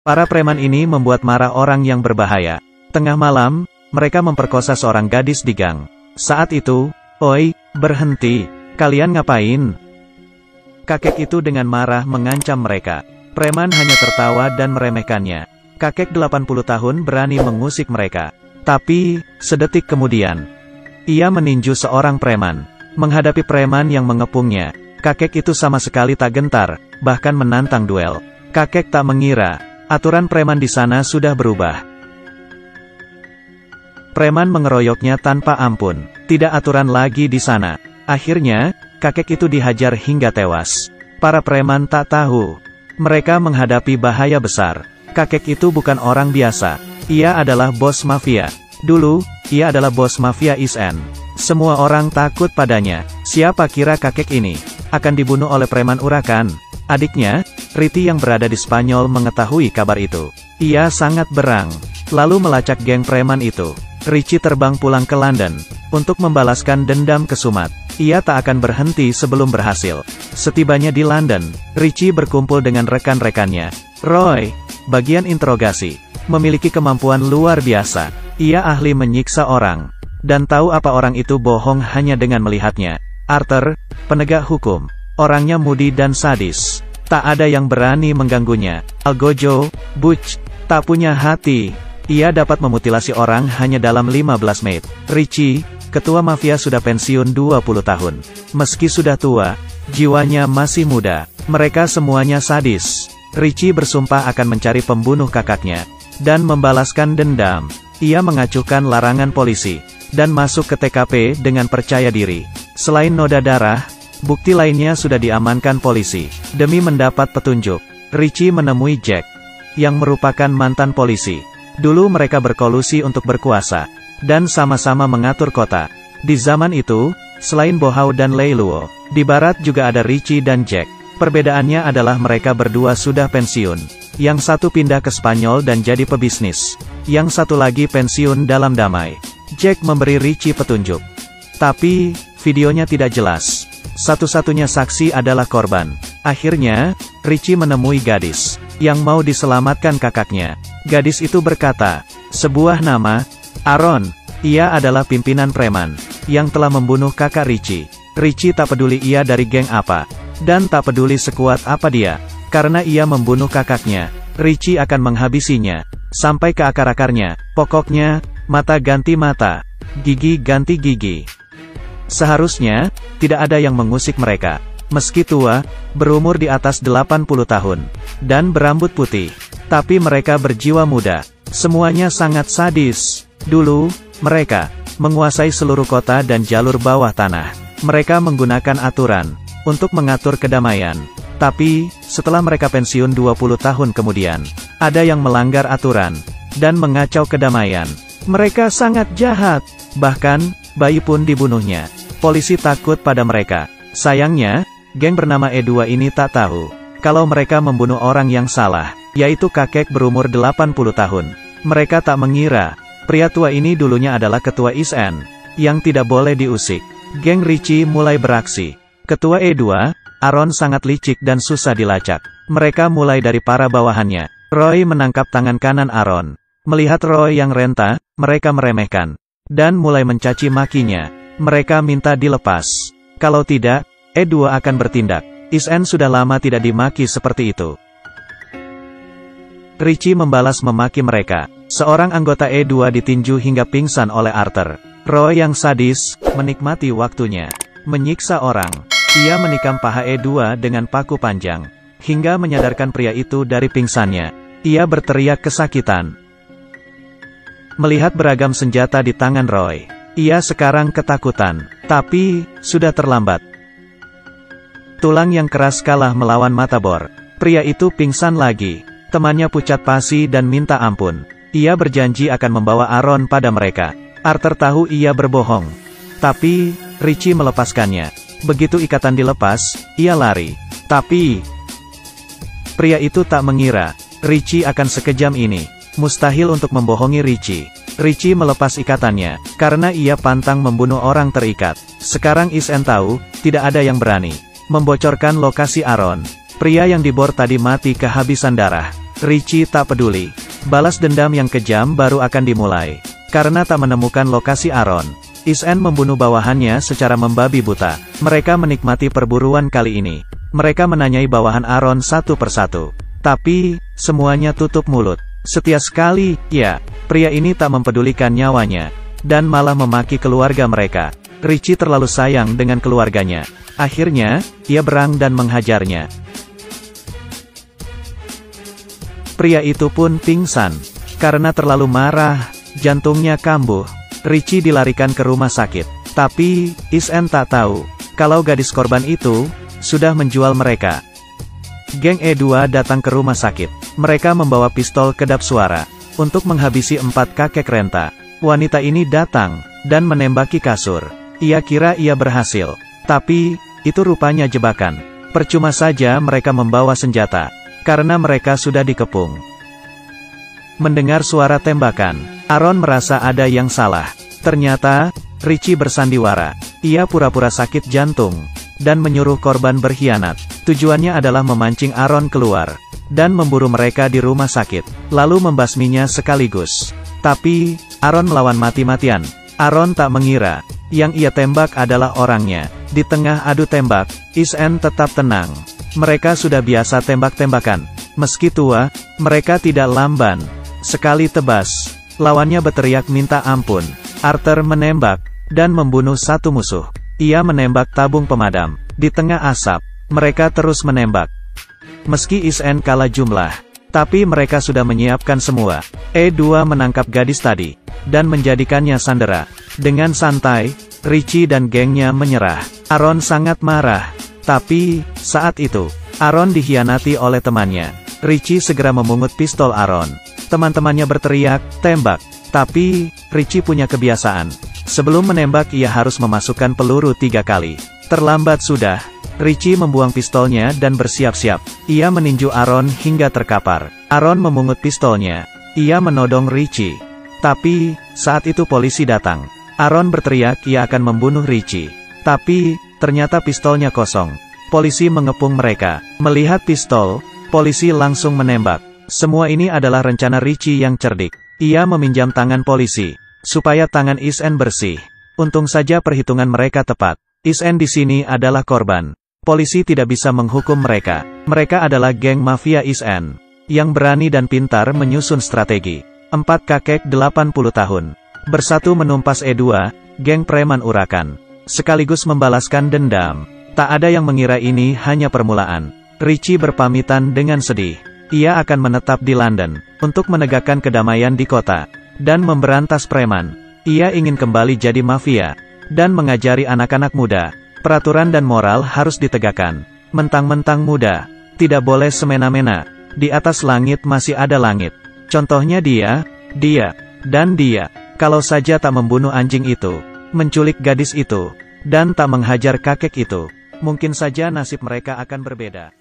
Para preman ini membuat marah orang yang berbahaya. Tengah malam, mereka memperkosa seorang gadis di gang. Saat itu, "Oi, berhenti, kalian ngapain?" Kakek itu dengan marah mengancam mereka. Preman hanya tertawa dan meremehkannya. Kakek 80 tahun berani mengusik mereka. Tapi, sedetik kemudian, ia meninju seorang preman. Menghadapi preman yang mengepungnya, kakek itu sama sekali tak gentar, bahkan menantang duel. Kakek tak mengira, aturan preman di sana sudah berubah. Preman mengeroyoknya tanpa ampun. Tidak aturan lagi di sana. Akhirnya, kakek itu dihajar hingga tewas. Para preman tak tahu, mereka menghadapi bahaya besar. Kakek itu bukan orang biasa. Ia adalah bos mafia. Dulu, ia adalah bos mafia Isen. Semua orang takut padanya. Siapa kira kakek ini akan dibunuh oleh preman urakan? Adiknya, Riti yang berada di Spanyol mengetahui kabar itu. Ia sangat berang, lalu melacak geng preman itu. Richie terbang pulang ke London untuk membalaskan dendam ke Sumat. Ia tak akan berhenti sebelum berhasil. Setibanya di London, Richie berkumpul dengan rekan-rekannya. Roy, bagian interogasi, memiliki kemampuan luar biasa. Ia ahli menyiksa orang, dan tahu apa orang itu bohong hanya dengan melihatnya. Arthur, penegak hukum, orangnya mudi dan sadis. Tak ada yang berani mengganggunya. Algojo, Butch, tak punya hati. Ia dapat memutilasi orang hanya dalam 15 menit. Richie, ketua mafia sudah pensiun 20 tahun. Meski sudah tua, jiwanya masih muda. Mereka semuanya sadis. Richie bersumpah akan mencari pembunuh kakaknya, dan membalaskan dendam. Ia mengacuhkan larangan polisi, dan masuk ke TKP dengan percaya diri. Selain noda darah, bukti lainnya sudah diamankan polisi. Demi mendapat petunjuk, Richie menemui Jack, yang merupakan mantan polisi. Dulu mereka berkolusi untuk berkuasa, dan sama-sama mengatur kota. Di zaman itu, selain Bohau dan Leiluo, di barat juga ada Richie dan Jack. Perbedaannya adalah mereka berdua sudah pensiun. Yang satu pindah ke Spanyol dan jadi pebisnis. Yang satu lagi pensiun dalam damai. Jack memberi Richie petunjuk. Tapi, videonya tidak jelas. Satu-satunya saksi adalah korban. Akhirnya, Richie menemui gadis yang mau diselamatkan kakaknya. Gadis itu berkata, sebuah nama, Aaron. Ia adalah pimpinan preman yang telah membunuh kakak Richie. Richie tak peduli ia dari geng apa, dan tak peduli sekuat apa dia, karena ia membunuh kakaknya. Richie akan menghabisinya sampai ke akar-akarnya. Pokoknya, mata ganti mata, gigi ganti gigi. Seharusnya tidak ada yang mengusik mereka. Meski tua, berumur di atas 80 tahun, dan berambut putih, tapi mereka berjiwa muda. Semuanya sangat sadis. Dulu, mereka menguasai seluruh kota dan jalur bawah tanah. Mereka menggunakan aturan untuk mengatur kedamaian. Tapi, setelah mereka pensiun 20 tahun kemudian, ada yang melanggar aturan dan mengacau kedamaian. Mereka sangat jahat. Bahkan, bayi pun dibunuhnya. Polisi takut pada mereka. Sayangnya, geng bernama E2 ini tak tahu kalau mereka membunuh orang yang salah, yaitu kakek berumur 80 tahun. Mereka tak mengira, pria tua ini dulunya adalah ketua Isen, yang tidak boleh diusik. Geng Richie mulai beraksi. Ketua E2, Aaron sangat licik dan susah dilacak. Mereka mulai dari para bawahannya. Roy menangkap tangan kanan Aaron. Melihat Roy yang renta, mereka meremehkan, dan mulai mencaci makinya. Mereka minta dilepas. Kalau tidak, E2 akan bertindak. Isen sudah lama tidak dimaki seperti itu. Richie membalas memaki mereka. Seorang anggota E2 ditinju hingga pingsan oleh Arthur. Roy yang sadis, menikmati waktunya menyiksa orang. Ia menikam paha E2 dengan paku panjang, hingga menyadarkan pria itu dari pingsannya. Ia berteriak kesakitan. Melihat beragam senjata di tangan Roy, ia sekarang ketakutan. Tapi, sudah terlambat. Tulang yang keras kalah melawan Matabor. Pria itu pingsan lagi. Temannya pucat pasi dan minta ampun. Ia berjanji akan membawa Aaron pada mereka. Arthur tahu ia berbohong. Tapi, Richie melepaskannya. Begitu ikatan dilepas, ia lari. Tapi, pria itu tak mengira, Richie akan sekejam ini. Mustahil untuk membohongi Richie. Richie melepas ikatannya, karena ia pantang membunuh orang terikat. Sekarang Isen tahu, tidak ada yang berani membocorkan lokasi Aaron. Pria yang dibor tadi mati kehabisan darah. Richie tak peduli. Balas dendam yang kejam baru akan dimulai. Karena tak menemukan lokasi Aaron, Is-en membunuh bawahannya secara membabi buta. Mereka menikmati perburuan kali ini. Mereka menanyai bawahan Aaron satu persatu. Tapi, semuanya tutup mulut. Setia sekali, ya, pria ini tak mempedulikan nyawanya. Dan malah memaki keluarga mereka. Richie terlalu sayang dengan keluarganya. Akhirnya, ia berang dan menghajarnya. Pria itu pun pingsan. Karena terlalu marah, jantungnya kambuh. Richie dilarikan ke rumah sakit. Tapi, Is-en tak tahu, kalau gadis korban itu, sudah menjual mereka. Geng E2 datang ke rumah sakit. Mereka membawa pistol kedap suara, untuk menghabisi 4 kakek renta. Wanita ini datang, dan menembaki kasur. Ia kira ia berhasil. Tapi, itu rupanya jebakan. Percuma saja mereka membawa senjata, karena mereka sudah dikepung. Mendengar suara tembakan, Aaron merasa ada yang salah. Ternyata, Richie bersandiwara. Ia pura-pura sakit jantung, dan menyuruh korban berkhianat. Tujuannya adalah memancing Aaron keluar, dan memburu mereka di rumah sakit, lalu membasminya sekaligus. Tapi, Aaron melawan mati-matian. Aaron tak mengira, yang ia tembak adalah orangnya. Di tengah adu tembak, Is-en tetap tenang. Mereka sudah biasa tembak-tembakan. Meski tua, mereka tidak lamban. Sekali tebas, lawannya berteriak minta ampun. Arthur menembak, dan membunuh satu musuh. Ia menembak tabung pemadam. Di tengah asap, mereka terus menembak. Meski Is-en kalah jumlah, tapi mereka sudah menyiapkan semua. E2 menangkap gadis tadi, dan menjadikannya sandera. Dengan santai, Richie dan gengnya menyerah. Aaron sangat marah. Tapi, saat itu, Aaron dikhianati oleh temannya. Richie segera memungut pistol Aaron. Teman-temannya berteriak, tembak. Tapi, Richie punya kebiasaan. Sebelum menembak ia harus memasukkan peluru 3 kali. Terlambat sudah. Richie membuang pistolnya dan bersiap-siap. Ia meninju Aaron hingga terkapar. Aaron memungut pistolnya. Ia menodong Richie. Tapi, saat itu polisi datang. Aaron berteriak ia akan membunuh Richie. Tapi, ternyata pistolnya kosong. Polisi mengepung mereka. Melihat pistol, polisi langsung menembak. Semua ini adalah rencana Richie yang cerdik. Ia meminjam tangan polisi, supaya tangan Is-en bersih. Untung saja perhitungan mereka tepat. Is-en di sini adalah korban. Polisi tidak bisa menghukum mereka. Mereka adalah geng mafia Is-en, yang berani dan pintar menyusun strategi. 4 kakek 80 tahun. Bersatu menumpas E2, geng preman urakan. Sekaligus membalaskan dendam. Tak ada yang mengira ini hanya permulaan. Richie berpamitan dengan sedih. Ia akan menetap di London, untuk menegakkan kedamaian di kota, dan memberantas preman. Ia ingin kembali jadi mafia, dan mengajari anak-anak muda. Peraturan dan moral harus ditegakkan. Mentang-mentang muda, tidak boleh semena-mena. Di atas langit masih ada langit. Contohnya dia, dan dia. Kalau saja tak membunuh anjing itu, menculik gadis itu, dan tak menghajar kakek itu, mungkin saja nasib mereka akan berbeda.